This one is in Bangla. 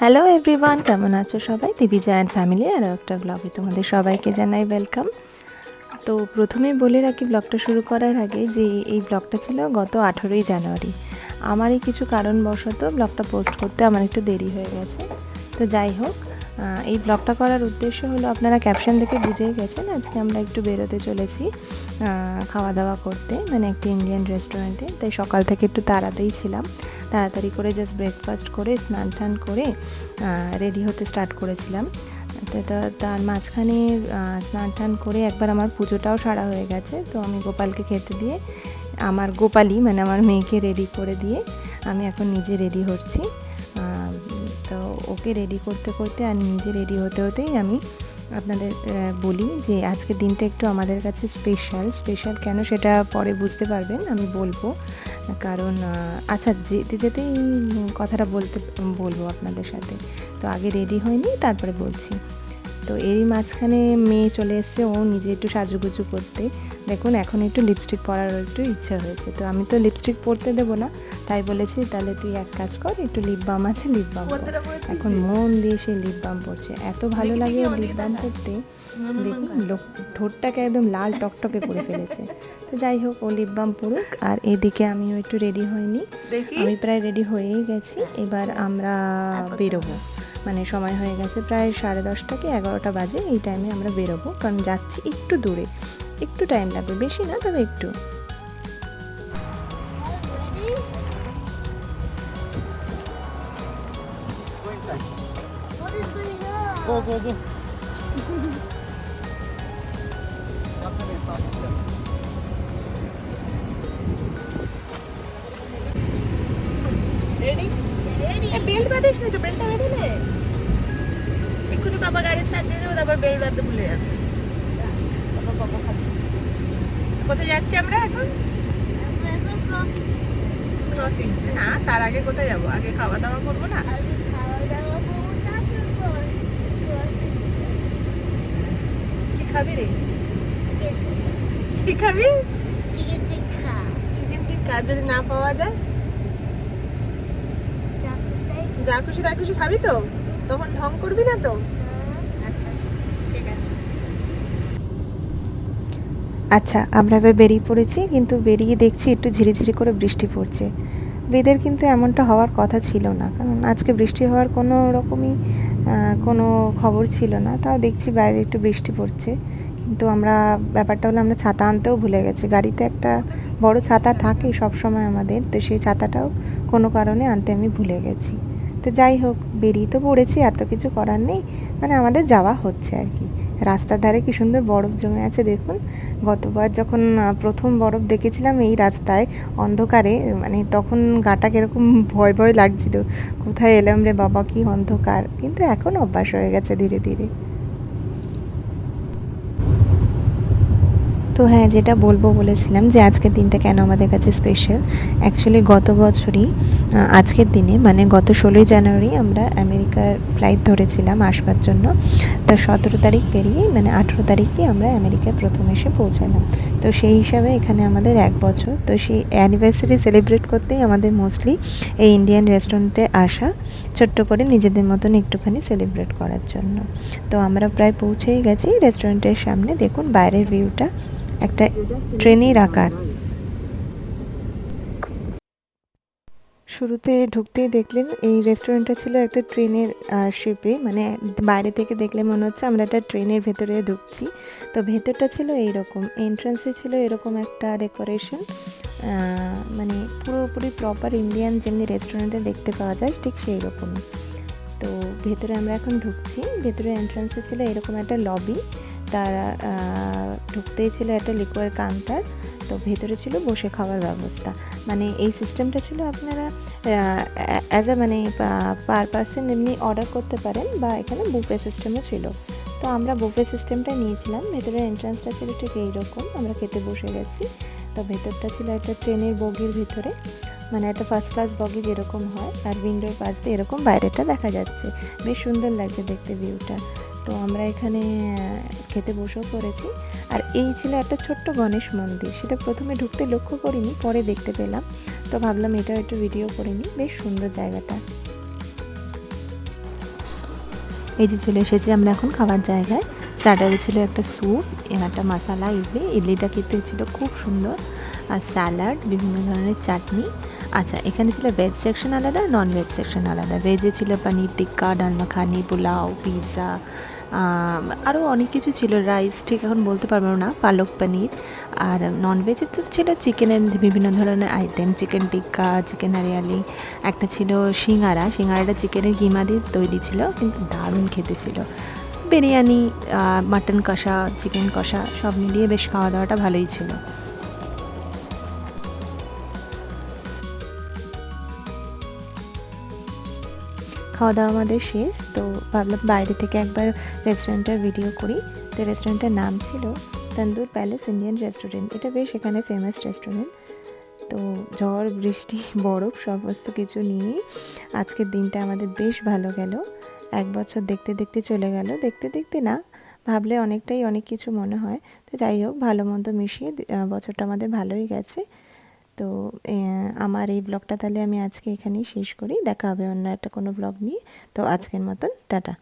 হ্যালো এভরিওয়ান, কেমন আছো সবাই? দিবিজা অ্যান্ড ফ্যামিলি আর একটা ব্লগে তোমাদের সবাইকে জানাই ওয়েলকাম। তো প্রথমেই বলে রাখি ব্লগটা শুরু করার আগে যে এই ব্লগটা ছিল গত 18ই জানুয়ারি। আমারই কিছু কারণবশত ব্লগটা পোস্ট করতে আমার একটু দেরি হয়ে গেছে। তো যাই হোক, এই ব্লগটা করার উদ্দেশ্য হলো, আপনারা ক্যাপশন দেখে বুঝেই গেছেন আজকে আমরা একটু বেরোতে চলেছি খাওয়া দাওয়া করতে, মানে একটা ইন্ডিয়ান রেস্টুরেন্টে। তাই সকাল থেকে একটু তাড়াতাড়ি ছিলাম, তাড়াতাড়ি করে জাস্ট ব্রেকফাস্ট করে স্নান টান করে রেডি হতে স্টার্ট করেছিলাম। তার মাঝখানে স্নান টান করে একবার আমার পুজোটাও সারা হয়ে গেছে। তো আমি গোপালকে খেতে দিয়ে, আমার গোপালই মানে আমার মেয়েকে রেডি করে দিয়ে আমি এখন নিজে রেডি হচ্ছি। তো ওকে রেডি করতে করতে আর নিজে রেডি হতে হতেই আমি আপনাদের বলি যে আজকের দিনটা একটু আমাদের কাছে স্পেশাল কেন সেটা পরে বুঝতে পারবেন, আমি বলবো। কারণ আচ্ছা, যেতে যেতেই কথাটা বলবো আপনাদের সাথে। তো আগে রেডি হয়নি, তারপরে বলছি। তো এরই মাঝখানে মেয়ে চলে এসছে, ও নিজে একটু সাজুগুজু করতে। দেখুন এখন একটু লিপস্টিক পরার একটু ইচ্ছা হয়েছে, তো আমি তো লিপস্টিক পরতে দেবো না, তাই বলেছি তাহলে তুই এক কাজ কর, একটু লিপ বাম আছে লিপ বাম কর। এখন মন দিয়ে সে লিপ বাম পরছে, এত ভালো লাগে লিপ বাম করতে। দেখুন ঠোঁটটাকে একদম লাল টকটকে করে ফেলেছে। তো যাই হোক, ও লিপ বাম পড়ুক, আর এদিকে আমিও একটু রেডি হইনি, আমি প্রায় রেডি হয়েই গেছি। এবার আমরা বেরোবো, মানে সময় হয়ে গেছে প্রায় 10:30 কি 11টা বাজে। এই টাইমে আমরা বেরোবো, কারণ যাচ্ছি একটু দূরে, একটু টাইম লাগবে, বেশি না তবে একটু। বেল্ট বাঁধিস নি তো? বেল্টটা বেঁধে নে, এক্ষুনি বাবা গাড়ি স্টার্ট দিয়ে দেবো, তারপর বেল্ট বাঁধতে ভুলে যাবে। কোথায় যাচ্ছি আমরা এখন? ক্রসিং। না, তার আগে কোথায় যাবো? আগে খাওয়া দাওয়া করবো না? কি খাবি রে? কি খাবি? চিকেন টিক্কা। যদি না পাওয়া যায়, যা খুশি তাই খুশি খাবি তো? তখন ঢং করবি না তো? আচ্ছা ঠিক আছে। আচ্ছা, আমরা এবার বেরিয়ে পড়েছি, কিন্তু বেরিয়ে দেখছি একটু ঝিরিঝিরি করে বৃষ্টি পড়ছে। বেদের কিন্তু এমনটা হওয়ার কথা ছিল না, কারণ আজকে বৃষ্টি হওয়ার কোনো রকমই কোনো খবর ছিল না। তাও দেখছি বাইরে একটু বৃষ্টি পড়ছে, কিন্তু ব্যাপারটা হলো আমরা ছাতা আনতেও ভুলে গেছি। গাড়িতে একটা বড় ছাতা থাকে সব সময় আমাদের, তো সেই ছাতাটাও কোনো কারণে আনতে আমি ভুলে গেছি। তো যাই হোক, বেরিয়ে তো পড়েছি, এত কিছু করার নেই, মানে আমাদের যাওয়া হচ্ছে আর কি। রাস্তার ধারে কি সুন্দর বরফ জমে আছে দেখুন। গতবার যখন প্রথম বরফ দেখেছিলাম এই রাস্তায় অন্ধকারে, মানে তখন গাটা কীরকম ভয় ভয় লাগছিল, কোথায় এলাম রে বাবা, কি অন্ধকার। কিন্তু এখন অভ্যাস হয়ে গেছে ধীরে ধীরে। তো হ্যাঁ, যেটা বলেছিলাম যে আজকের দিনটা কেন আমাদের কাছে স্পেশাল। অ্যাকচুয়ালি গত বছরই আজকের দিনে, মানে গত 16ই জানুয়ারি আমরা আমেরিকার ফ্লাইট ধরেছিলাম আসবার জন্য। তো 17 তারিখ পেরিয়ে, মানে 18 তারিখে আমরা আমেরিকায় প্রথম এসে পৌঁছালাম। তো সেই হিসাবে এখানে আমাদের 1 বছর। তো সেই অ্যানিভার্সারি সেলিব্রেট করতেই আমাদের মোস্টলি এই ইন্ডিয়ান রেস্টুরেন্টে আসা, ছোট্ট করে নিজেদের মতন একটুখানি সেলিব্রেট করার জন্য। তো আমরা প্রায় পৌঁছেই গেছি রেস্টুরেন্টের সামনে। দেখুন বাইরের ভিউটা একটা ট্রেনের আকার। শুরুতে ঢুকতেই দেখলেন এই রেস্টুরেন্টটা ছিল একটা ট্রেনের শেপে, মানে বাইরে থেকে দেখলে মনে হচ্ছে আমরা একটা ট্রেনের ভেতরে ঢুকছি। তো ভেতরটা ছিল এইরকম, এন্ট্রান্সে ছিল এরকম একটা ডেকোরেশন, মানে পুরোপুরি প্রপার ইন্ডিয়ান যেমনি রেস্টুরেন্টে দেখতে পাওয়া যায় ঠিক সেই রকমই। তো ভেতরে আমরা এখন ঢুকছি। ভেতরে এন্ট্রান্সে ছিল এরকম একটা লবি, তার ঢুকতেই ছিল একটা লিকোয়ার কাউন্টার। তো ভেতরে ছিল বসে খাওয়ার ব্যবস্থা, মানে এই সিস্টেমটা ছিল আপনারা অ্যাজ আ মানে পার পার্সন এমনি অর্ডার করতে পারেন, বা এখানে বুফে সিস্টেমও ছিল। তো আমরা বুফে সিস্টেমটা নিয়েছিলাম। ভেতরের এন্ট্রান্সটা ছিল ঠিক এইরকম, আমরা খেতে বসে গেছি। তো ভেতরটা ছিল একটা ট্রেনের বগির ভিতরে, মানে একটা ফার্স্ট ক্লাস বগি যেরকম হয়, আর উইন্ডোর পাশ দিয়ে এরকম বাইরেটা দেখা যাচ্ছে, বেশ সুন্দর লাগছে দেখতে ভিউটা। তো আমরা এখানে খেতে বসেও পড়েছি। আর এই ছিল একটা ছোট্ট গণেশ মন্দির, সেটা প্রথমে ঢুকতে লক্ষ্য করিনি, পরে দেখতে পেলাম। তো ভাবলাম এটা একটু ভিডিও করে নিই, বেশ সুন্দর জায়গাটা। এই যে চলে এসেছি আমরা এখন খাবার জায়গায়। স্টার্টারে ছিল একটা স্যুপ, একটা মশালা ইডলি, ইডলিটা খেতে ছিল খুব সুন্দর, আর স্যালাড, বিভিন্ন ধরনের চাটনি। আচ্ছা, এখানে ছিল ভেজ সেকশন আলাদা, নন ভেজ সেকশন আলাদা। ভেজে ছিল পনির টিক্কা, ডাল মাখানি, পোলাও, পিৎজা, আরও অনেক কিছু ছিল, রাইস ঠিক এখন বলতে পারবো না, পালক পনির। আর নন ভেজে তো ছিল চিকেনের বিভিন্ন ধরনের আইটেম, চিকেন টিক্কা, চিকেন হরিয়ালি, একটা ছিল সিঙ্গারা, সিঙ্গারাটা চিকেনের কিমা দিয়ে তৈরি ছিল, কিন্তু দারুণ খেতে ছিল। বিরিয়ানি, মাটন কষা, চিকেন কষা, সব মিলিয়ে বেশ খাওয়া দাওয়াটা ভালোই ছিল। খাওয়া দাওয়া আমাদের শেষ, তো ভাবলাম বাইরে থেকে একবার রেস্টুরেন্টের ভিডিও করি। তো রেস্টুরেন্টের নাম ছিল তন্দুর প্যালেস ইন্ডিয়ান রেস্টুরেন্ট। এটা বেশ এখানে ফেমাস রেস্টুরেন্ট। তো ঝড় বৃষ্টি বরফ সমস্ত কিছু নিয়েই আজকের দিনটা আমাদের বেশ ভালো গেল। 1 বছর দেখতে দেখতে চলে গেল, দেখতে দেখতে না, ভাবলে অনেকটাই অনেক কিছু মনে হয়। তো যাই হোক, ভালো মন্দ মিশিয়ে বছরটা আমাদের ভালোই গেছে। তো আমার এই ব্লগটা তাহলে আমি আজকে এখানেই শেষ করি। দেখা হবে অন্য একটা কোনো ব্লগ নিয়ে। তো আজকের মতন টাটা।